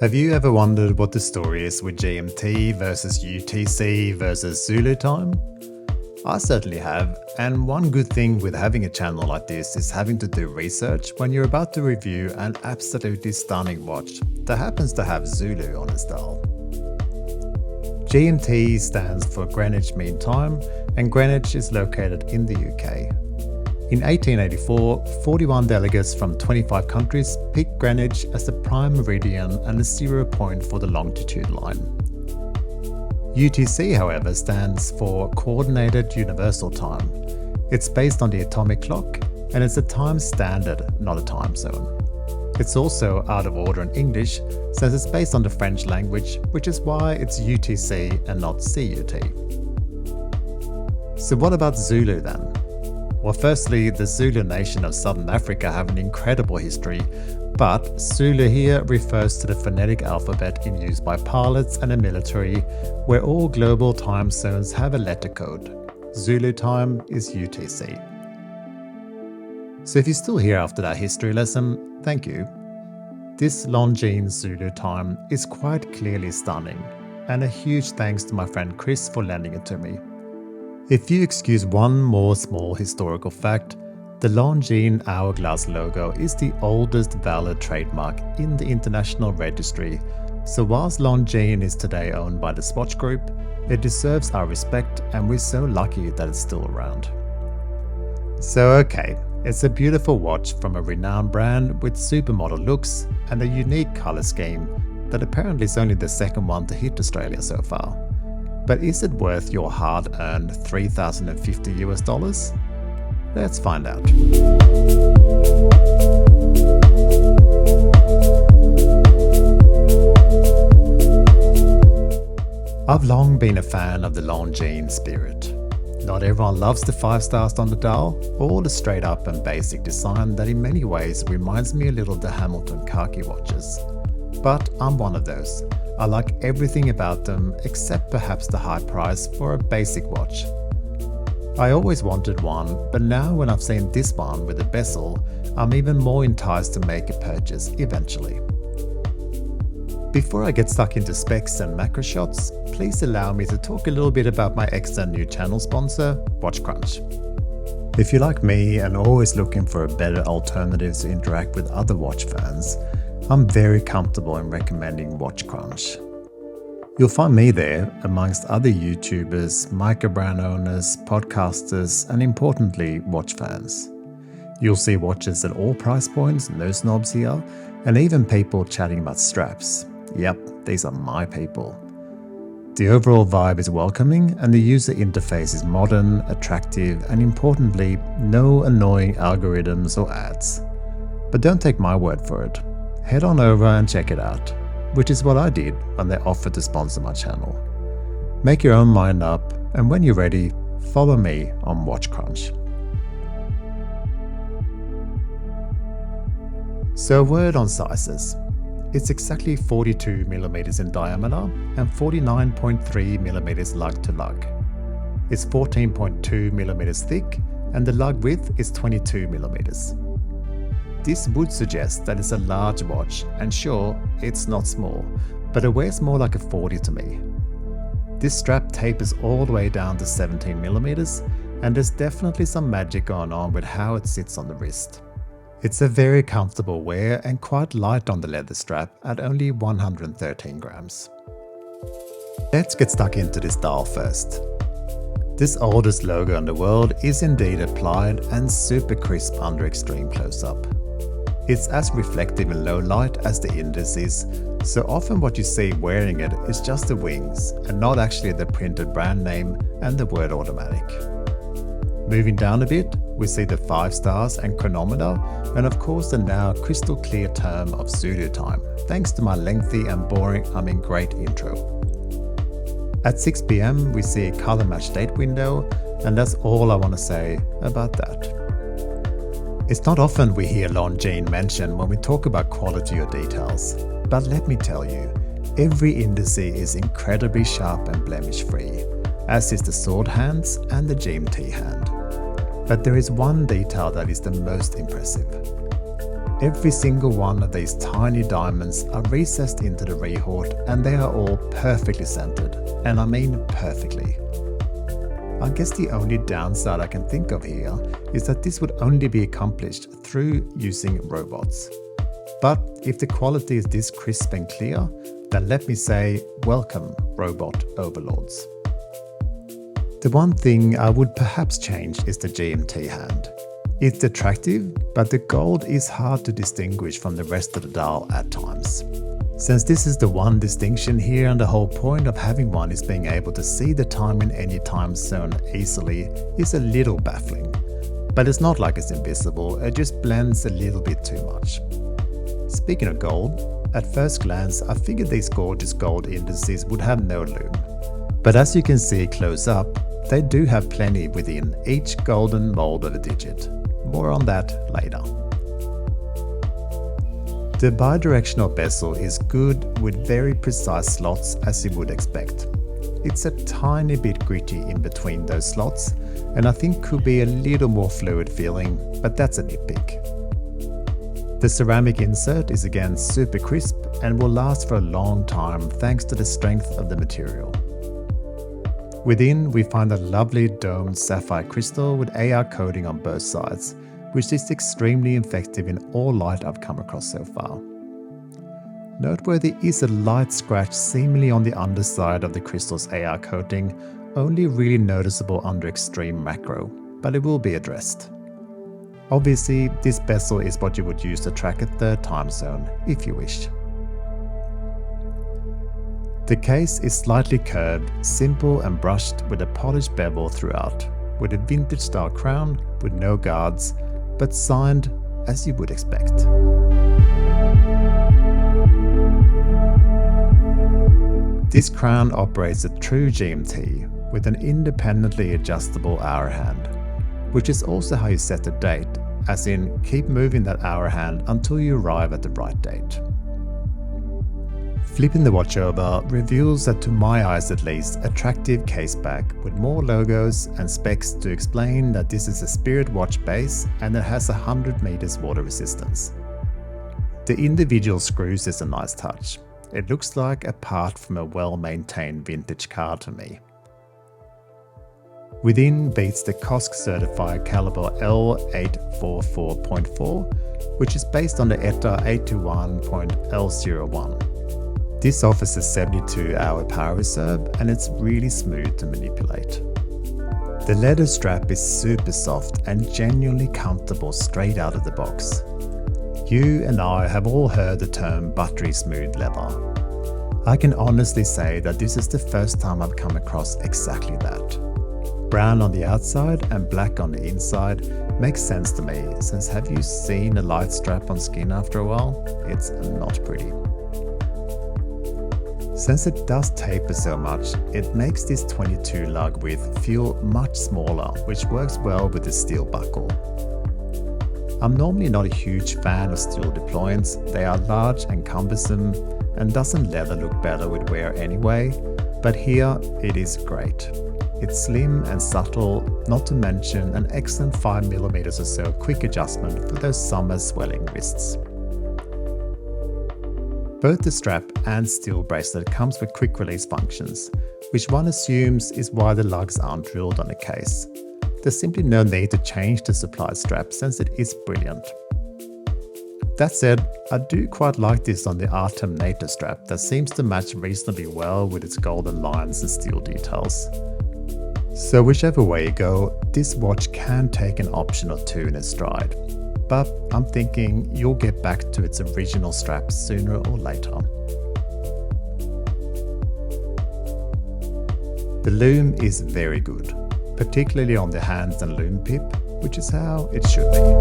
Have you ever wondered what the story is with GMT versus UTC versus Zulu time? I certainly have, and one good thing with having a channel like this is having to do research when you're about to review an absolutely stunning watch that happens to have Zulu on its dial. GMT stands for Greenwich Mean Time, and Greenwich is located in the UK. In 1884, 41 delegates from 25 countries picked Greenwich as the prime meridian and the 0 point for the longitude line. UTC, however, stands for Coordinated Universal Time. It's based on the atomic clock, and it's a time standard, not a time zone. It's also out of order in English, since it's based on the French language, which is why it's UTC and not CUT. So what about Zulu then? Well, firstly, the Zulu nation of Southern Africa have an incredible history, but Zulu here refers to the phonetic alphabet in use by pilots and the military, where all global time zones have a letter code. Zulu time is UTC. So if you're still here after that history lesson, thank you. This Longines Zulu time is quite clearly stunning, and a huge thanks to my friend Chris for lending it to me. If you excuse one more small historical fact, the Longines hourglass logo is the oldest valid trademark in the international registry, so whilst Longines is today owned by the Swatch Group, it deserves our respect and we're so lucky that it's still around. So okay, it's a beautiful watch from a renowned brand with supermodel looks and a unique colour scheme that apparently is only the second one to hit Australia so far. But is it worth your hard-earned $3,050 US? Let's find out. I've long been a fan of the Longines Spirit. Not everyone loves the 5 stars on the dial, or the straight up and basic design that in many ways reminds me a little of the Hamilton khaki watches. But I'm one of those. I like everything about them except perhaps the high price for a basic watch. I always wanted one, but now when I've seen this one with a bezel, I'm even more enticed to make a purchase eventually. Before I get stuck into specs and macro shots, please allow me to talk a little bit about my excellent new channel sponsor, Watch Crunch. If you're like me and always looking for a better alternative to interact with other watch fans, I'm very comfortable in recommending Watch Crunch. You'll find me there amongst other YouTubers, micro-brand owners, podcasters, and importantly, watch fans. You'll see watches at all price points, no snobs here, and even people chatting about straps. Yep, these are my people. The overall vibe is welcoming and the user interface is modern, attractive, and importantly, no annoying algorithms or ads. But don't take my word for it. Head on over and check it out, which is what I did when they offered to sponsor my channel. Make your own mind up, and when you're ready, follow me on Watch Crunch. So a word on sizes. It's exactly 42mm in diameter and 49.3mm lug to lug. It's 14.2mm thick and the lug width is 22mm. This would suggest that it's a large watch, and sure, it's not small, but it wears more like a 40 to me. This strap tapers all the way down to 17mm, and there's definitely some magic going on with how it sits on the wrist. It's a very comfortable wear and quite light on the leather strap at only 113 grams. Let's get stuck into this dial first. This oldest logo in the world is indeed applied and super crisp under extreme close-up. It's as reflective in low light as the index is, so often what you see wearing it is just the wings and not actually the printed brand name and the word automatic. Moving down a bit, we see the 5 stars and chronometer, and of course the now crystal clear term of Zulu time, thanks to my lengthy and boring, great intro. At 6 PM we see a color match date window, and that's all I want to say about that. It's not often we hear Longines mentioned when we talk about quality or details, but let me tell you, every indice is incredibly sharp and blemish free, as is the sword hands and the GMT hand. But there is one detail that is the most impressive. Every single one of these tiny diamonds are recessed into the rehort, and they are all perfectly centered, and I mean perfectly. I guess the only downside I can think of here is that this would only be accomplished through using robots. But if the quality is this crisp and clear, then let me say, welcome, robot overlords. The one thing I would perhaps change is the GMT hand. It's attractive, but the gold is hard to distinguish from the rest of the dial at times. Since this is the one distinction here, and the whole point of having one is being able to see the time in any time zone easily, is a little baffling. But it's not like it's invisible, it just blends a little bit too much. Speaking of gold, at first glance I figured these gorgeous gold indices would have no lume. But as you can see close up, they do have plenty within each golden mold of a digit. More on that later. The bidirectional bezel is good with very precise slots as you would expect. It's a tiny bit gritty in between those slots, and I think could be a little more fluid feeling, but that's a nitpick. The ceramic insert is again super crisp and will last for a long time thanks to the strength of the material. Within, we find a lovely domed sapphire crystal with AR coating on both sides, which is extremely effective in all light I've come across so far. Noteworthy is a light scratch seemingly on the underside of the crystal's AR coating, only really noticeable under extreme macro, but it will be addressed. Obviously, this bezel is what you would use to track a third time zone, if you wish. The case is slightly curved, simple and brushed with a polished bevel throughout, with a vintage style crown with no guards, but signed as you would expect. This crown operates a true GMT with an independently adjustable hour hand, which is also how you set a date, as in keep moving that hour hand until you arrive at the right date. Flipping the watch over reveals that, to my eyes at least, attractive case back with more logos and specs to explain that this is a Spirit watch base and it has 100 meters water resistance. The individual screws is a nice touch. It looks like a part from a well-maintained vintage car to me. Within beats the COSC certified caliber L844.4, which is based on the ETA 821.L01. This offers a 72-hour power reserve and it's really smooth to manipulate. The leather strap is super soft and genuinely comfortable straight out of the box. You and I have all heard the term buttery smooth leather. I can honestly say that this is the first time I've come across exactly that. Brown on the outside and black on the inside makes sense to me, since have you seen a light strap on skin after a while? It's not pretty. Since it does taper so much, it makes this 22 lug width feel much smaller, which works well with the steel buckle. I'm normally not a huge fan of steel deployants. They are large and cumbersome, and doesn't leather look better with wear anyway, but here it is great. It's slim and subtle, not to mention an excellent 5mm or so quick adjustment for those summer swelling wrists. Both the strap and steel bracelet comes with quick release functions, which one assumes is why the lugs aren't drilled on the case. There's simply no need to change the supplied strap since it is brilliant. That said, I do quite like this on the Artem Nato strap that seems to match reasonably well with its golden lines and steel details. So whichever way you go, this watch can take an option or two in its stride. But I'm thinking you'll get back to its original strap sooner or later. The lume is very good, particularly on the hands and lume pip, which is how it should be.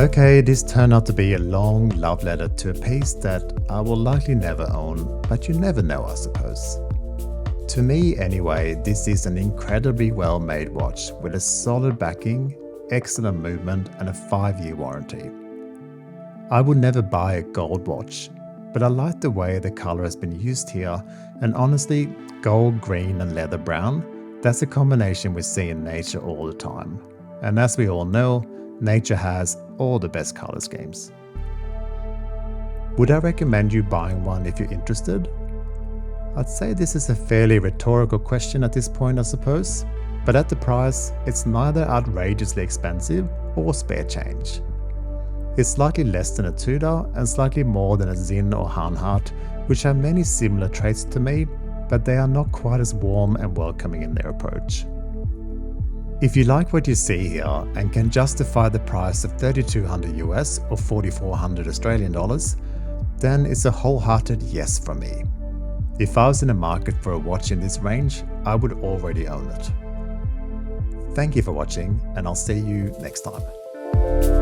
Okay, this turned out to be a long love letter to a piece that I will likely never own, but you never know, I suppose. To me anyway, this is an incredibly well made watch with a solid backing, excellent movement and a 5-year warranty. I would never buy a gold watch, but I like the way the color has been used here, and honestly, gold, green and leather brown, that's a combination we see in nature all the time. And as we all know, nature has all the best color schemes. Would I recommend you buying one if you're interested? I'd say this is a fairly rhetorical question at this point, I suppose, but at the price, it's neither outrageously expensive or spare change. It's slightly less than a Tudor and slightly more than a Zinn or Hanhart, which have many similar traits to me, but they are not quite as warm and welcoming in their approach. If you like what you see here and can justify the price of $3,200 US or 4,400 Australian dollars, then it's a wholehearted yes from me. If I was in the market for a watch in this range, I would already own it. Thank you for watching, and I'll see you next time.